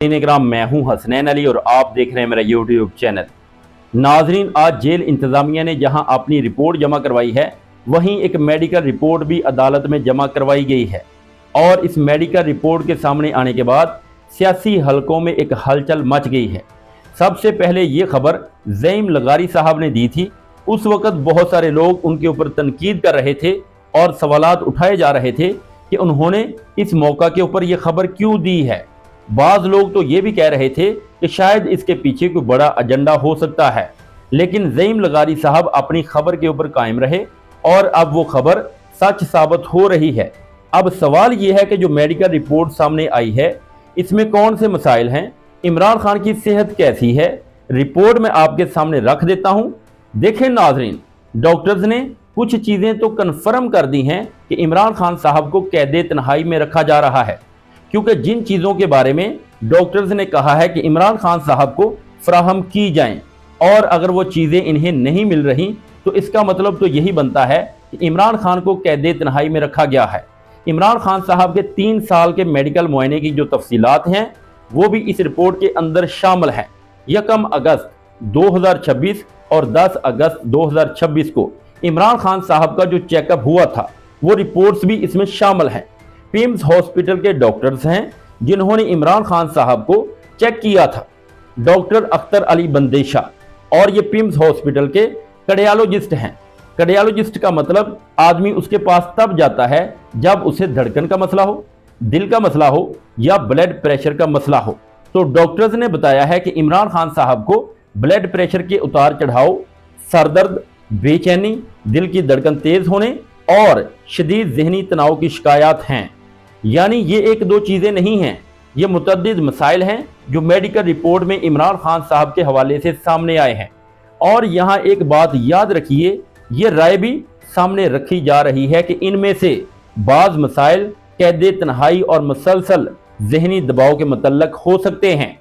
नाज़रीन, मैं हूं हसनैन अली और आप देख रहे हैं मेरा यूट्यूब चैनल। नाजरीन, आज जेल इंतज़ामिया ने जहां अपनी रिपोर्ट जमा करवाई है, वहीं एक मेडिकल रिपोर्ट भी अदालत में जमा करवाई गई है। और इस मेडिकल रिपोर्ट के सामने आने के बाद सियासी हलकों में एक हलचल मच गई है। सबसे पहले ये खबर ज़ईम लगारी साहब ने दी थी। उस वक़्त बहुत सारे लोग उनके ऊपर तनकीद कर रहे थे और सवालात उठाए जा रहे थे कि उन्होंने इस मौका के ऊपर ये खबर क्यों दी है। बाज़ लोग तो ये भी कह रहे थे कि शायद इसके पीछे कोई बड़ा एजेंडा हो सकता है, लेकिन ज़ईम लगारी साहब अपनी खबर के ऊपर कायम रहे और अब वो खबर सच साबित हो रही है। अब सवाल ये है कि जो मेडिकल रिपोर्ट सामने आई है, इसमें कौन से मसाइल हैं, इमरान खान की सेहत कैसी है, रिपोर्ट में आपके सामने रख देता हूँ। देखें नाजरीन, डॉक्टर्स ने कुछ चीज़ें तो कन्फर्म कर दी हैं कि इमरान खान साहब को कैदे तन्हाई में रखा जा रहा है, क्योंकि जिन चीज़ों के बारे में डॉक्टर्स ने कहा है कि इमरान खान साहब को फराहम की जाएं, और अगर वो चीज़ें इन्हें नहीं मिल रही तो इसका मतलब तो यही बनता है कि इमरान खान को कैदे तन्हाई में रखा गया है। इमरान खान साहब के 3 साल के मेडिकल मुआयने की जो तफसीलात हैं वो भी इस रिपोर्ट के अंदर शामिल हैं। 1 अगस्त 2026 और 10 अगस्त 2026 को इमरान खान साहब का जो चेकअप हुआ था वो रिपोर्ट्स भी इसमें शामिल हैं। पिम्स हॉस्पिटल के डॉक्टर्स हैं जिन्होंने इमरान खान साहब को चेक किया था, डॉक्टर अख्तर अली बंदेशा, और ये पिम्स हॉस्पिटल के कार्डियोलॉजिस्ट हैं। कार्डियोलॉजिस्ट का मतलब आदमी उसके पास तब जाता है जब उसे धड़कन का मसला हो, दिल का मसला हो या ब्लड प्रेशर का मसला हो। तो डॉक्टर्स ने बताया है कि इमरान खान साहब को ब्लड प्रेशर के उतार चढ़ाव, सरदर्द, बेचैनी, दिल की धड़कन तेज होने और शदीद ज़हनी तनाव की शिकायत हैं। यानी ये 1-2 चीज़ें नहीं हैं, ये मुतअद्दिद मसाइल हैं जो मेडिकल रिपोर्ट में इमरान खान साहब के हवाले से सामने आए हैं। और यहाँ एक बात याद रखिए, ये राय भी सामने रखी जा रही है कि इनमें से बाज़ मसाइल कैदे तन्हाई और मुसलसल ज़हनी दबाव के मुतल्लक हो सकते हैं।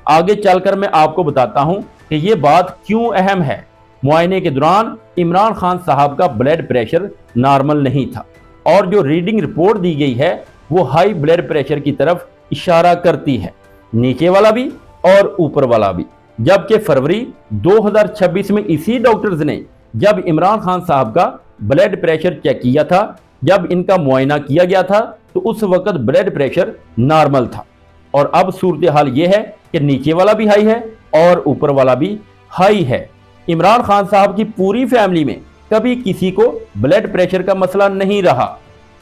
आगे चलकर मैं आपको बताता हूँ कि ये बात क्यों अहम है। मुआयने के दौरान इमरान खान साहब का ब्लड प्रेशर नॉर्मल नहीं था और जो रीडिंग रिपोर्ट दी गई है वो हाई ब्लड प्रेशर की तरफ इशारा करती है, नीचे वाला भी और ऊपर वाला भी। जबकि फरवरी 2026 में इसी डॉक्टर्स ने जब इमरान खान साहब का ब्लड प्रेशर चेक किया था, जब इनका मुआयना किया गया था, तो उस वक्त ब्लड प्रेशर नॉर्मल था। और अब सूरत हाल ये है कि नीचे वाला भी हाई है और ऊपर वाला भी हाई है। इमरान खान साहब की पूरी फैमिली में कभी किसी को ब्लड प्रेशर का मसला नहीं रहा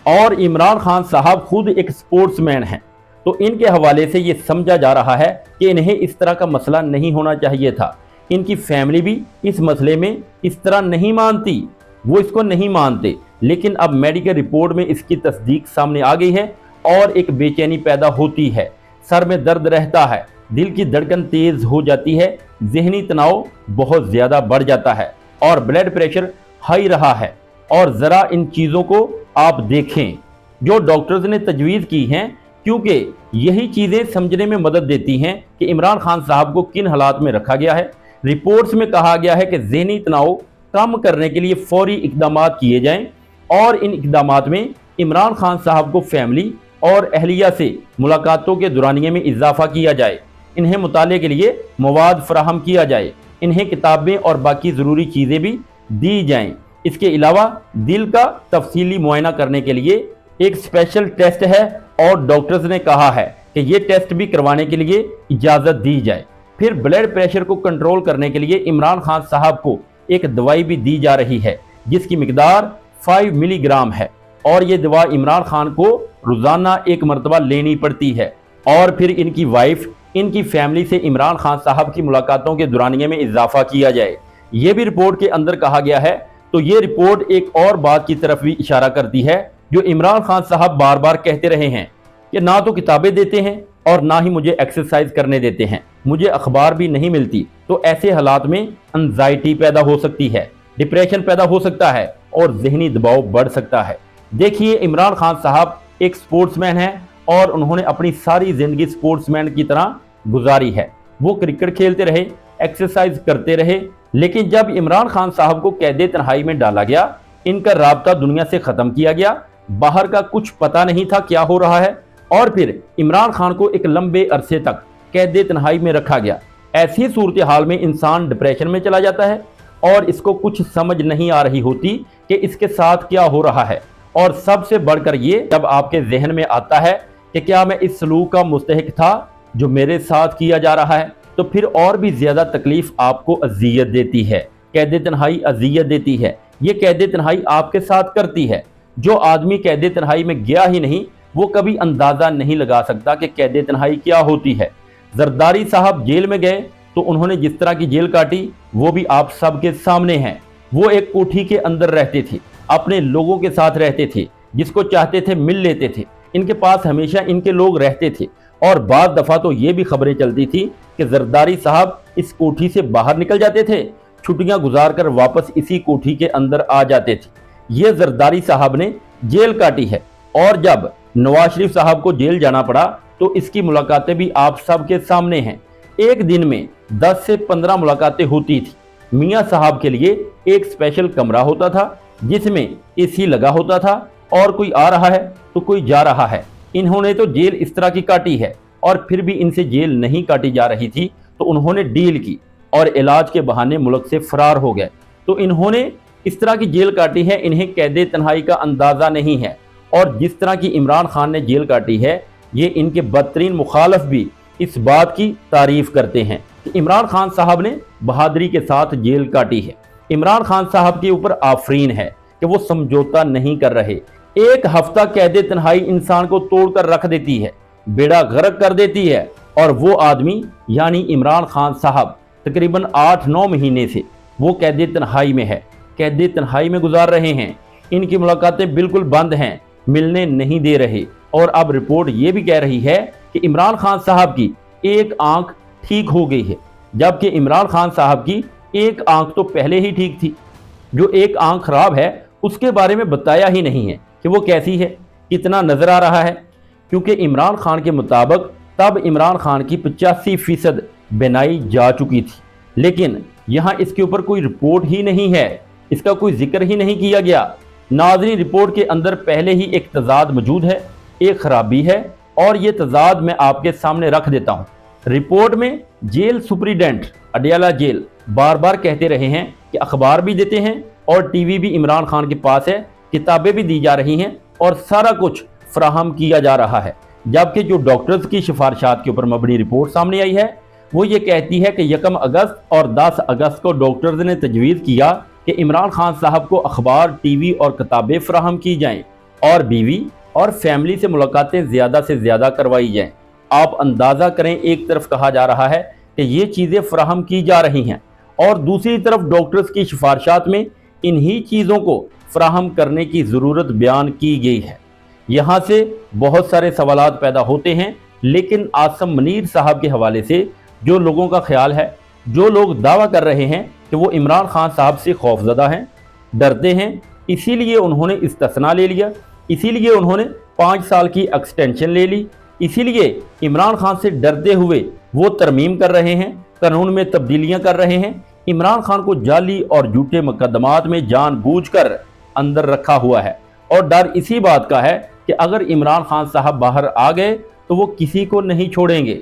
और इमरान खान साहब खुद एक स्पोर्ट्समैन हैं, तो इनके हवाले से ये समझा जा रहा है कि इन्हें इस तरह का मसला नहीं होना चाहिए था। इनकी फैमिली भी इस मसले में इस तरह नहीं मानती, वो इसको नहीं मानते, लेकिन अब मेडिकल रिपोर्ट में इसकी तस्दीक सामने आ गई है और एक बेचैनी पैदा होती है, सर में दर्द रहता है, दिल की धड़कन तेज हो जाती है, ज़हनी तनाव बहुत ज़्यादा बढ़ जाता है और ब्लड प्रेशर हाई रहा है। और ज़रा इन चीज़ों को आप देखें जो डॉक्टर्स ने तजवीज़ की हैं, क्योंकि यही चीज़ें समझने में मदद देती हैं कि इमरान खान साहब को किन हालात में रखा गया है। रिपोर्ट्स में कहा गया है कि ज़हनी तनाव कम करने के लिए फौरी इक़दाम किए जाएं और इन इक़दामात में इमरान खान साहब को फैमिली और अहलिया से मुलाकातों के दौरानिए में इजाफा किया जाए, इन्हें मुताले के लिए मवाद फराहम किया जाए, इन्हें किताबें और बाकी ज़रूरी चीज़ें भी दी जाएं। इसके अलावा दिल का तफसीली मुआयना करने के लिए एक स्पेशल टेस्ट है और डॉक्टर्स ने कहा है कि ये टेस्ट भी करवाने के लिए इजाज़त दी जाए। फिर ब्लड प्रेशर को कंट्रोल करने के लिए इमरान खान साहब को एक दवाई भी दी जा रही है जिसकी मिकदार 5 मिलीग्राम है और ये दवा इमरान खान को रोज़ाना 1 मरतबा लेनी पड़ती है। और फिर इनकी वाइफ, इनकी फैमिली से इमरान खान साहब की मुलाकातों के दौरानिए में इजाफा किया जाए, ये भी रिपोर्ट के अंदर कहा गया है। तो ये रिपोर्ट एक और बात की तरफ भी इशारा करती है जो इमरान खान साहब बार बार कहते रहे हैं कि ना तो किताबें देते हैं और ना ही मुझे एक्सरसाइज करने देते हैं, मुझे अखबार भी नहीं मिलती। तो ऐसे हालात में एंजाइटी पैदा हो सकती है, डिप्रेशन पैदा हो सकता है और ज़हनी दबाव बढ़ सकता है। देखिए, इमरान खान साहब एक स्पोर्ट्समैन हैं और उन्होंने अपनी सारी ज़िंदगी स्पोर्ट्समैन की तरह गुजारी है। वो क्रिकेट खेलते रहे, एक्सरसाइज करते रहे, लेकिन जब इमरान खान साहब को कैदे तन्हाई में डाला गया, इनका राब्ता दुनिया से ख़त्म किया गया, बाहर का कुछ पता नहीं था क्या हो रहा है, और फिर इमरान खान को एक लंबे अरसे तक कैद तन्हाई में रखा गया। ऐसी सूरत हाल में इंसान डिप्रेशन में चला जाता है और इसको कुछ समझ नहीं आ रही होती कि इसके साथ क्या हो रहा है। और सबसे बढ़कर ये जब आपके जहन में आता है कि क्या मैं इस सलूक का मुस्तहिक था जो मेरे साथ किया जा रहा है, तो फिर और भी ज़्यादा तकलीफ आपको अजियत देती है। कैद तन्हाई अजियत देती है, ये कैद तन्हाई आपके साथ करती है। जो आदमी कैद तन्हाई में गया ही नहीं वो कभी अंदाज़ा नहीं लगा सकता कि कैद तन्हाई क्या होती है। जरदारी साहब जेल में गए तो उन्होंने जिस तरह की जेल काटी वो भी आप सबके सामने है। वो एक कोठी के अंदर रहते थे, अपने लोगों के साथ रहते थे, जिसको चाहते थे मिल लेते थे। इनके पास हमेशा इनके लोग रहते थे और बाद दफ़ा तो ये भी खबरें चलती थी कि जरदारी साहब इस कोठी से बाहर निकल जाते थे, छुट्टियां गुजार कर वापस इसी कोठी के अंदर आ जाते थे। ये जरदारी साहब ने जेल काटी है और जब नवाज शरीफ साहब को जेल जाना पड़ा तो इसकी मुलाकातें भी आप सबके सामने हैं। एक दिन में 10 से 15 मुलाकातें होती थी। मियाँ साहब के लिए एक स्पेशल कमरा होता था जिसमें एसी लगा होता था और कोई आ रहा है तो कोई जा रहा है। इन्होंने तो जेल इस तरह की काटी है और फिर भी इनसे जेल नहीं काटी जा रही थी तो उन्होंने डील की और इलाज के बहाने मुल्क से फरार हो गए। तो इन्होंने इस तरह की जेल काटी है, इन्हें कैद तन्हाई का अंदाज़ा नहीं है। और जिस तरह की इमरान खान ने जेल काटी है ये इनके बदतरीन मुखालफ भी इस बात की तारीफ करते हैं कि इमरान खान साहब ने बहादुरी के साथ जेल काटी है। इमरान खान साहब के ऊपर आफरीन है कि वो समझौता नहीं कर रहे। एक हफ्ता कैद तन्हाई इंसान को तोड़कर रख देती है, बेड़ा गर्क कर देती है और वो आदमी यानी इमरान खान साहब तकरीबन 8-9 महीने से वो कैद तन्हाई में है, कैद तन्हाई में गुजार रहे हैं। इनकी मुलाकातें बिल्कुल बंद हैं, मिलने नहीं दे रहे। और अब रिपोर्ट ये भी कह रही है कि इमरान खान साहब की एक आंख ठीक हो गई है, जबकि इमरान खान साहब की एक आंख तो पहले ही ठीक थी। जो एक आंख खराब है उसके बारे में बताया ही नहीं है कि वो कैसी है, कितना नजर आ रहा है, क्योंकि इमरान खान के मुताबिक तब इमरान खान की 85% बिनाई जा चुकी थी। लेकिन यहाँ इसके ऊपर कोई रिपोर्ट ही नहीं है, इसका कोई जिक्र ही नहीं किया गया। नाज़रीन, रिपोर्ट के अंदर पहले ही एक तजाद मौजूद है, एक खराबी है और ये तजाद मैं आपके सामने रख देता हूँ। रिपोर्ट में जेल सुपरिटेंडेंट अडियाला जेल बार बार कहते रहे हैं कि अखबार भी देते हैं और टीवी भी इमरान खान के पास है, किताबें भी दी जा रही हैं और सारा कुछ फराहम किया जा रहा है। जबकि जो डॉक्टर्स की सिफारिशात के ऊपर मबनी रिपोर्ट सामने आई है वो ये कहती है कि 1 अगस्त और 10 अगस्त को डॉक्टर्स ने तजवीज़ किया कि इमरान खान साहब को अखबार, टीवी और किताबें फराहम की जाएं और बीवी और फैमिली से मुलाकातें ज़्यादा से ज़्यादा करवाई जाएं। आप अंदाज़ा करें, एक तरफ कहा जा रहा है कि ये चीज़ें फराहम की जा रही हैं और दूसरी तरफ डॉक्टर्स की सिफारिशात में इन्हीं चीज़ों को फराहम करने की ज़रूरत बयान की गई है। यहाँ से बहुत सारे सवालात पैदा होते हैं, लेकिन आसम मुनीर साहब के हवाले से जो लोगों का ख्याल है, जो लोग दावा कर रहे हैं कि वो इमरान खान साहब से खौफजदा हैं, डरते हैं, इसीलिए उन्होंने इस्तिस्ना ले लिया, इसीलिए उन्होंने 5 साल की एक्सटेंशन ले ली, इसीलिए इमरान खान से डरते हुए वो तरमीम कर रहे हैं, कानून में तब्दीलियां कर रहे हैं। इमरान खान को जाली और झूठे मुकदमात में जानबूझकर अंदर रखा हुआ है और डर इसी बात का है कि अगर इमरान खान साहब बाहर आ गए तो वो किसी को नहीं छोड़ेंगे।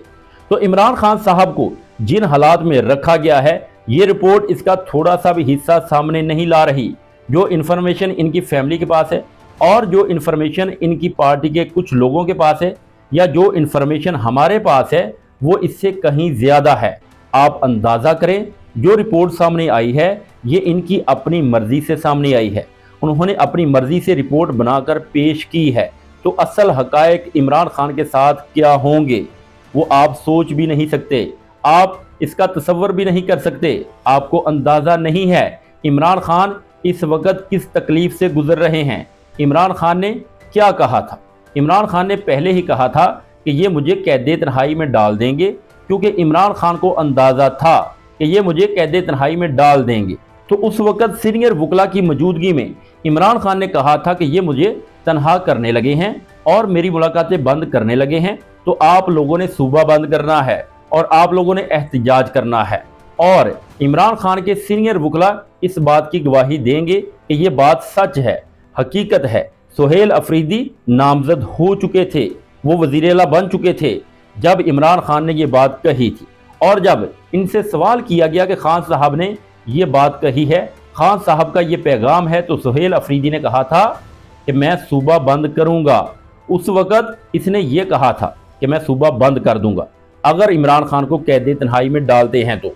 तो इमरान खान साहब को जिन हालात में रखा गया है ये रिपोर्ट इसका थोड़ा सा भी हिस्सा सामने नहीं ला रही। जो इन्फॉर्मेशन इनकी फैमिली के पास है और जो इन्फॉर्मेशन इनकी पार्टी के कुछ लोगों के पास है या जो इन्फॉर्मेशन हमारे पास है वो इससे कहीं ज़्यादा है। आप अंदाज़ा करें, जो रिपोर्ट सामने आई है ये इनकी अपनी मर्ज़ी से सामने आई है, उन्होंने अपनी मर्ज़ी से रिपोर्ट बनाकर पेश की है। तो असल हक़ाइक़ इमरान खान के साथ क्या होंगे वो आप सोच भी नहीं सकते, आप इसका तसव्वुर भी नहीं कर सकते। आपको अंदाज़ा नहीं है इमरान खान इस वक्त किस तकलीफ़ से गुजर रहे हैं। इमरान खान ने क्या कहा था? इमरान खान ने पहले ही कहा था कि ये मुझे कैद तन्हाई में डाल देंगे, क्योंकि इमरान खान को अंदाज़ा था कि ये मुझे कैद तन्हाई में डाल देंगे। तो उस वक़्त सीनियर वकला की मौजूदगी में इमरान खान ने कहा था कि ये मुझे तनहा करने लगे हैं और मेरी मुलाकातें बंद करने लगे हैं, तो आप लोगों ने सूबा बंद करना है और आप लोगों ने एहतजाज करना है। और इमरान खान के सीनियर वकला इस बात की गवाही देंगे कि ये बात सच है, हकीकत है। सुहेल अफरीदी नामजद हो चुके थे, وہ وزیر اعلیٰ بن چکے تھے جب عمران خان نے یہ بات کہی تھی، اور جب ان سے سوال کیا گیا کہ خان صاحب نے یہ بات کہی ہے، خان صاحب کا یہ پیغام ہے، تو سہیل افریدی نے کہا تھا کہ میں صوبہ بند کروں گا۔ اس وقت اس نے یہ کہا تھا کہ میں صوبہ بند کر دوں گا اگر عمران خان کو قید تنہائی میں ڈالتے ہیں تو۔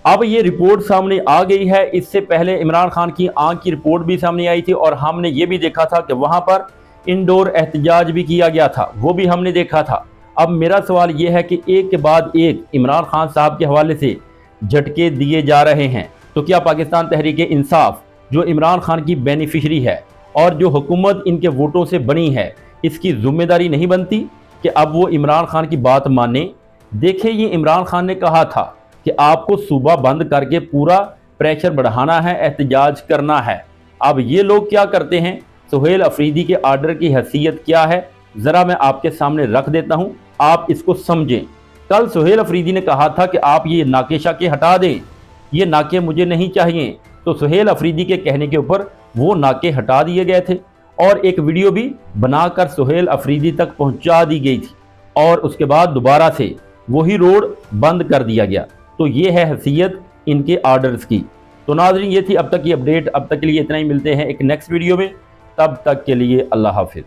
اب یہ رپورٹ سامنے آ گئی ہے۔ اس سے پہلے عمران خان کی آنکھ کی رپورٹ بھی سامنے آئی تھی، اور ہم نے یہ بھی دیکھا تھا کہ وہاں پر انڈور احتجاج بھی کیا گیا تھا، وہ بھی ہم نے دیکھا تھا۔ اب میرا سوال یہ ہے کہ ایک کے بعد ایک عمران خان صاحب کے حوالے سے جھٹکے دیے جا رہے ہیں، تو کیا پاکستان تحریک انصاف جو عمران خان کی بینیفیشری ہے اور جو حکومت ان کے ووٹوں سے بنی ہے، اس کی ذمہ داری نہیں بنتی کہ اب وہ عمران خان کی بات مانے؟ دیکھیں، یہ عمران خان نے کہا تھا کہ آپ کو صوبہ بند کر کے پورا پریشر بڑھانا ہے، احتجاج کرنا ہے۔ اب یہ لوگ کیا کرتے ہیں؟ سہیل افریدی کے آرڈر کی حیثیت کیا ہے، ذرا میں آپ کے سامنے رکھ دیتا ہوں، آپ اس کو سمجھیں۔ کل سہیل افریدی نے کہا تھا کہ آپ یہ ناکے شاکے ہٹا دیں، یہ ناکے مجھے نہیں چاہیے، تو سہیل افریدی کے کہنے کے اوپر وہ ناکے ہٹا دیے گئے تھے، اور ایک ویڈیو بھی بنا کر سہیل افریدی تک پہنچا دی گئی تھی، اور اس کے بعد دوبارہ سے وہی روڈ بند کر دیا گیا۔ تو یہ ہے حیثیت ان کے آرڈرز کی۔ تو ناظرین، یہ تھی اب تک کی اپڈیٹ۔ اب تک کے لیے اتنا ہی، ملتے ہیں ایک نیکسٹ ویڈیو میں، تب تک کے لیے اللہ حافظ۔